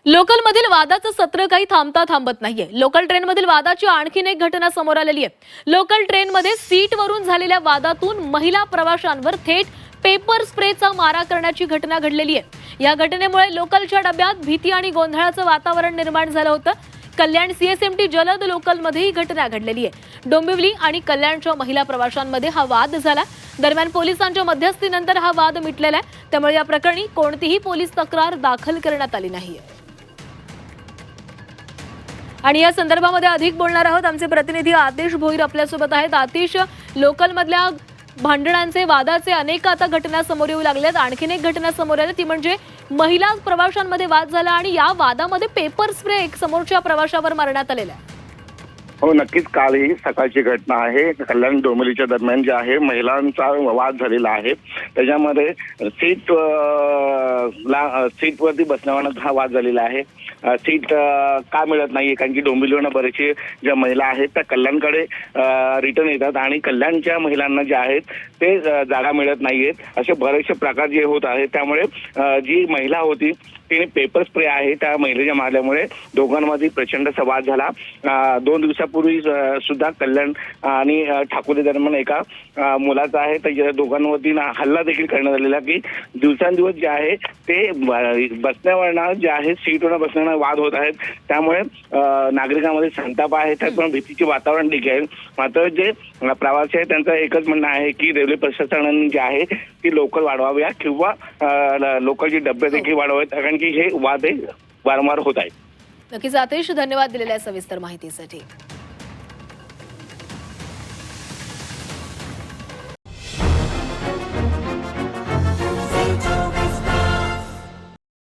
लोकलमधील वादाचं सत्र काही थांबत नाहीये। लोकल ट्रेनमधील वादाची आणखीन एक घटना समोर आलेली आहे। लोकल ट्रेनमध्ये सीटवरून झालेल्या वादातून महिला प्रवाशांवर थेट पेपर स्प्रेचा मारा करण्याची घटना घडलेली आहे। या घटनेमुळे लोकलच्या डब्यात भीती आणि गोंधळाचं वातावरण निर्माण झालं होतं। कल्याण सीएसएमटी जलद लोकलमध्ये ही घटना घडलेली आहे। डोंबिवली आणि कल्याणच्या महिला प्रवाशांमध्ये हा वाद झाला। दरम्यान पोलिसांच्या मध्यस्थीनंतर हा वाद मिटलेला आहे। त्यामुळे या प्रकरणी कोणतीही पोलीस तक्रार दाखल करण्यात आली नाहीये। आणि या संदर्भामध्ये अधिक बोलणार आहोत। आमचे प्रतिनिधी आतिश भोईर आपल्यासोबत आहेत। आतिश, लोकलमधल्या भांडणांचे वादाचे अनेक आता घटना समोर येऊ लागल्यात। आणखीन एक घटना समोर आली ती म्हणजे महिला प्रवाशांमध्ये वाद झाला आणि या वादामध्ये पेपर स्प्रे एक समोरच्या प्रवाशावर मारण्यात आलेला आहे। हो, नक्कीच काल ही सकाळची घटना आहे। कल्याण डोंबिवलीच्या दरम्यान जे आहे महिलांचा वाद झालेला आहे। त्याच्यामध्ये सीटवरती बसण्यावरून हा वाद झालेला आहे। सीट का मिळत नाहीये कारण की डोंबिवलीवरून बरेचसे ज्या महिला आहेत त्या कल्याणकडे रिटर्न येतात आणि कल्याणच्या महिलांना जे आहेत ते जागा मिळत नाहीयेत। असे बरेचसे प्रकार जे होत आहेत। त्यामुळे जी महिला होती तिने पेपर स्प्रे आहे त्या महिलेच्या मारल्यामुळे दोघांमध्ये प्रचंड वाद झाला। 2 दिवसापूर्वी सुद्धा कल्याण आणि ठाकुरे दरम्यान एका मुलाचा आहे त्या दोघांवरती हल्ला देखील करण्यात आलेला की दिवसांदिवस जे आहे ते बसण्यावरनं जे आहे सीटवर बसण्यावर वाद होत आहेत। त्यामुळे नागरिकांमध्ये संताप आहे, त्यात पण भीतीचे वातावरण देखील आहे। मात्र जे प्रवासी आहेत त्यांचं एकच म्हणणं आहे की रेल्वे प्रशासनाने जे आहे ती लोकल वाढवाव्या किंवा लोकलचे डबे देखील वाढवावेत कारण की हे वाद वारंवार होत आहेत। नक्कीच आतिश, धन्यवाद दिलेल्या सविस्तर माहितीसाठी।